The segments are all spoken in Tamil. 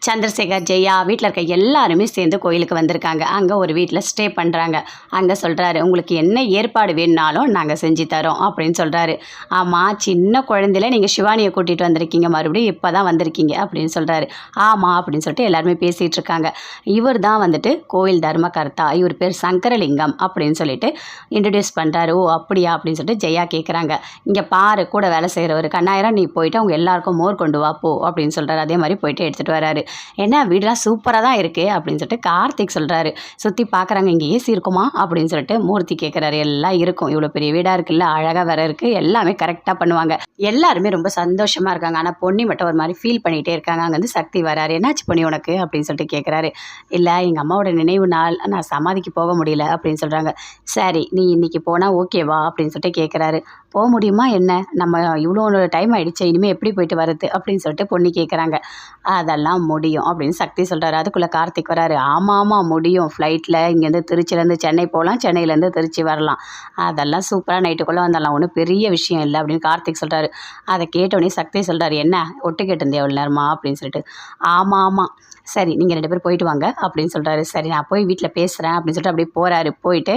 சந்திரசேகர், ஜெயா வீட்டில் இருக்க எல்லாருமே சேர்ந்து கோயிலுக்கு வந்திருக்காங்க. அங்கே ஒரு வீட்டில் ஸ்டே பண்ணுறாங்க. அங்கே சொல்கிறாரு, உங்களுக்கு என்ன ஏற்பாடு வேணுனாலும் நாங்கள் செஞ்சு தரோம் அப்படின்னு சொல்கிறாரு. ஆமாம், சின்ன குழந்தையில நீங்கள் சிவானியை கூட்டிகிட்டு வந்திருக்கீங்க, மறுபடியும் இப்போ தான் வந்திருக்கீங்க அப்படின்னு சொல்கிறாரு. ஆமாம் அப்படின்னு சொல்லிட்டு எல்லாருமே பேசிகிட்டு இருக்காங்க. இவர் தான் வந்துட்டு கோயில் தர்மகர்த்தா, இவர் பேர் சங்கரலிங்கம் அப்படின்னு சொல்லிட்டு இன்ட்ரடியூஸ் பண்ணுறாரு. ஓ அப்படியா அப்படின்னு சொல்லிட்டு ஜெயா கேட்குறாங்க. இங்கே பாரு, கூட வேலை செய்கிறவர் கண்ணாயிரம், நீ போயிட்டு அவங்க எல்லாருக்கும் மோர் கொண்டு வா போ அப்படின்னு சொல்கிறாரு. அதே மாதிரி போயிட்டு எடுத்துகிட்டு வராரு. என்ன வீடெலாம் சூப்பராக தான் இருக்குது அப்படின்னு சொல்லிட்டு கார்த்திக் சொல்கிறாரு. சுற்றி பார்க்குறாங்க, இங்கே ஏசி இருக்குமா அப்படின்னு சொல்லிட்டு மூர்த்தி கேட்குறாரு. எல்லாம் இருக்கும், இவ்வளோ பெரிய வீடாக இருக்குல்ல, அழகாக வேற இருக்குது, எல்லாமே கரெக்டாக பண்ணுவாங்க. எல்லாருமே ரொம்ப சந்தோஷமாக இருக்காங்க. ஆனால் பொன்னி மட்டும் ஒரு மாதிரி ஃபீல் பண்ணிகிட்டே இருக்காங்க. அங்கே வந்து சக்தி வராரு. என்னாச்சு பொன்னி உனக்கு அப்படின்னு சொல்லிட்டு கேட்குறாரு. இல்லை, எங்கள் அம்மாவோட நினைவு நாள், நான் சமாதிக்கு போக முடியல அப்படின்னு சொல்கிறாங்க. சரி, நீ இன்னைக்கு போனால் ஓகேவா அப்படின்னு சொல்லிட்டு கேட்குறாரு. போக முடியுமா என்ன, நம்ம இவ்வளோ டைம் ஆகிடுச்சு, இனிமேல் எப்படி போயிட்டு வருது அப்படின்னு சொல்லிட்டு பொன்னி கேட்குறாங்க. அதெல்லாம் முடியும் அப்படின்னு சக்தி சொல்கிறாரு. அதுக்குள்ளே கார்த்திக் வராரு. ஆமாம் முடியும், ஃப்ளைட்டில் இங்கேருந்து திருச்சிலேருந்து சென்னை போகலாம், சென்னையிலேருந்து திருச்சி வரலாம், அதெல்லாம் சூப்பராக நைட்டுக்குள்ளே வந்துடலாம், ஒன்றும் பெரிய விஷயம் இல்லை அப்படின்னு கார்த்திக் சொல்கிறாரு. அதை கேட்டோடனே சக்தி சொல்கிறாரு, என்ன ஒட்டு கேட்டிருந்தே எவ்வளோ நேரமா அப்படின்னு சொல்லிட்டு. ஆமாம் சரி, நீங்கள் 2 பேர் போயிட்டு வாங்க அப்படின்னு சொல்கிறாரு. சரி, நான் போய் வீட்டில் பேசுகிறேன் அப்படின்னு சொல்லிட்டு அப்படியே போகிறாரு. போயிட்டு,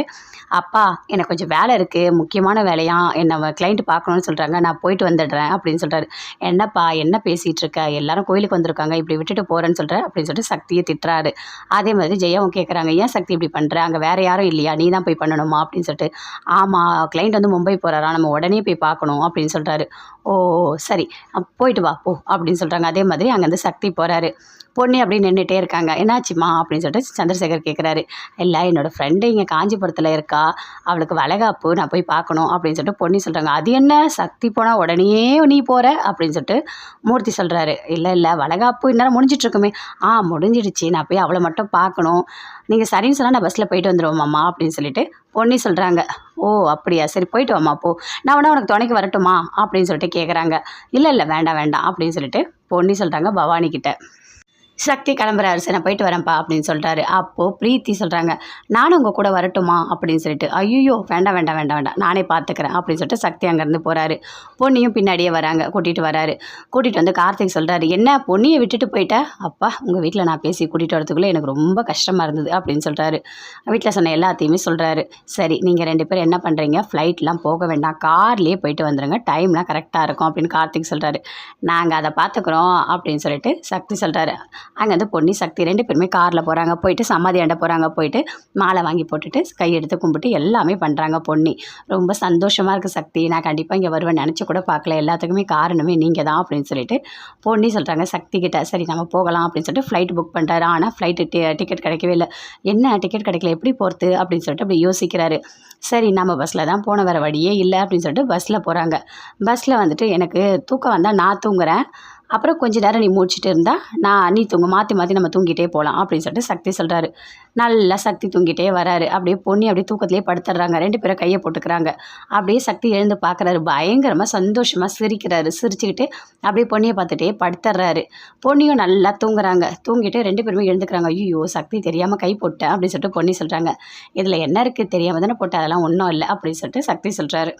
அப்பா எனக்கு கொஞ்சம் வேலை இருக்குது, முக்கியமான வேலையாக என்னை கிளைண்ட் பார்க்கணுன்னு சொல்கிறாங்க, நான் போயிட்டு வந்துடுறேன் அப்படின்னு சொல்கிறாரு. என்னப்பா என்ன பேசிகிட்டு இருக்க, எல்லாரும் கோயிலுக்கு வந்திருக்காங்க, இப்படி விட்டுட்டு போகிறேன்னு சொல்கிறேன் அப்படின்னு சொல்லிட்டு சக்தியை திட்டுறாரு. அதே மாதிரி ஜெயாவும் கேட்குறாங்க, ஏன் சக்தி இப்படி பண்ணுற, அங்கே வேறு யாரும் இல்லையா, நீ தான் போய் பண்ணணுமா அப்படின்னு சொல்லிட்டு. ஆமாம், கிளைண்ட் வந்து மும்பை போகிறாரா, நம்ம உடனே போய் பார்க்கணும் அப்படின்னு சொல்கிறாரு. ஓ சரி, போயிட்டு வா போ அப்படின்னு சொல்கிறாங்க. அதே மாதிரி அங்கேருந்து சக்தி போகிறாரு. பொண்ணு அப்படி நின்றுட்டே இருக்காங்க. என்னாச்சுமா அப்படின்னு சொல்லிட்டு சந்திரசேகர் கேட்குறாரு. இல்லை, என்னோடய ஃப்ரெண்டு இங்கே காஞ்சிபுரத்தில் இருக்கா, அவளுக்கு வளைகாப்பு, நான் போய் பார்க்கணும் அப்படின்னு சொல்லிட்டு பொண்ணு சொல்கிறாங்க. அது என்ன, சக்தி போனால் உடனே நீ போகிற அப்படின்னு சொல்லிட்டு மூர்த்தி சொல்கிறாரு. இல்லை வளைகாப்பு இந்நேரம் முடிஞ்சிட்ருக்குமே. முடிஞ்சிடுச்சு, நான் போய் அவளை மட்டும் பார்க்கணும், நீங்கள் சரின்னு சொன்னால் நான் பஸ்ஸில் போயிட்டு வந்துடுவோம்மாம்மா அப்படின்னு சொல்லிட்டு பொண்ணு சொல்கிறாங்க. ஓ அப்படியா, சரி போயிட்டு வாம்மா போ, நான் வேணா உனக்கு துணைக்கு வரட்டுமா அப்படின்னு சொல்லிட்டு கேட்குறாங்க. இல்லை வேண்டாம் அப்படின்னு சொல்லிட்டு பொண்ணு சொல்கிறாங்க பவானிக்கிட்ட. சக்தி கிளம்புறாரு. சரி நான் போயிட்டு வரேன்ப்பா அப்படின்னு சொல்கிறாரு. அப்போது பிரீத்தி சொல்கிறாங்க, நானும் உங்கள் கூட வரட்டுமா அப்படின்னு சொல்லிட்டு. ஐயோ வேண்டாம் நானே பார்த்துக்கிறேன் அப்படின்னு சொல்லிட்டு சக்தி அங்கேருந்து போகிறாரு. பொண்ணியும் பின்னாடியே வராங்க, கூட்டிகிட்டு வந்து கார்த்திக் சொல்கிறாரு, என்ன பொண்ணியை விட்டுட்டு போயிட்டா, அப்பா உங்கள் வீட்டில் நான் பேசி கூட்டிகிட்டு வரதுக்குள்ளே எனக்கு ரொம்ப கஷ்டமாக இருந்தது அப்படின்னு சொல்கிறாரு. வீட்டில் சொன்ன எல்லாத்தையுமே சொல்கிறாரு. சரி, நீங்கள் 2 பேரும் என்ன பண்ணுறீங்க, ஃப்ளைட்லாம் போக வேண்டாம், கார்லேயே போயிட்டு வந்துடுங்க, டைம்லாம் கரெக்டாக இருக்கும் அப்படின்னு கார்த்திக் சொல்கிறாரு. நாங்கள் அதை பார்த்துக்குறோம் அப்படின்னு சொல்லிட்டு சக்தி சொல்கிறாரு. அங்கேருந்து பொன்னி சக்தி 2 பேருமே காரில் போகிறாங்க. போயிட்டு சமாதி ஆண்ட போகிறாங்க. போயிட்டு மாலை வாங்கி போட்டுட்டு கையெடுத்து கும்பிட்டு எல்லாமே பண்ணுறாங்க. பொன்னி ரொம்ப சந்தோஷமாக இருக்குது. சக்தி, நான் கண்டிப்பாக இங்கே வருவேன் நினச்சி கூட பார்க்கல, எல்லாத்துக்குமே காரணமே நீங்கள் தான் அப்படின்னு சொல்லிட்டு பொன்னி சொல்கிறாங்க சக்தி கிட்ட. சரி நம்ம போகலாம் அப்படின்னு சொல்லிட்டு ஃப்ளைட் புக் பண்ணுறாரு. ஆனால் ஃப்ளைட்டு டிக்கெட் கிடைக்கவே இல்லை. என்ன டிக்கெட் கிடைக்கல, எப்படி போகிறது அப்படின்னு சொல்லிட்டு அப்படி யோசிக்கிறாரு. சரி நம்ம பஸ்ஸில் தான் போன, வேறு வழியே இல்லை அப்படின்னு சொல்லிட்டு பஸ்ஸில் போகிறாங்க. பஸ்ஸில் வந்துட்டு எனக்கு தூக்கம் வந்தால் நான் தூங்குறேன், அப்புறம் கொஞ்சம் நேரம் நீ முடிச்சுட்டு இருந்தால் நீ தூங்க, மாற்றி நம்ம தூங்கிட்டே போகலாம் அப்படின்னு சொல்லிட்டு சக்தி சொல்கிறாரு. நல்லா சக்தி தூங்கிட்டே வராரு. அப்படியே பொன்னி அப்படியே தூக்கத்திலே படுத்துடுறாங்க. 2 பேரும் கையை போட்டுக்கிறாங்க. அப்படியே சக்தி எழுந்து பார்க்குறாரு. பயங்கரமாக சந்தோஷமாக சிரிக்கிறாரு. சிரிச்சுக்கிட்டு அப்படியே பொன்னியை பார்த்துட்டே படுத்துடுறாரு. பொன்னியும் நல்லா தூங்குறாங்க. தூங்கிட்டு 2 பேருமே எழுந்துக்கிறாங்க. ஐயோ சக்தி தெரியாமல் கை போட்டேன் அப்படின்னு சொல்லிட்டு பொன்னி சொல்கிறாங்க. இதில் என்ன இருக்குது, தெரியாமல் தானே போட்டேன், அதெல்லாம் ஒன்றும் இல்லை அப்படின்னு சொல்லிட்டு சக்தி சொல்கிறாரு.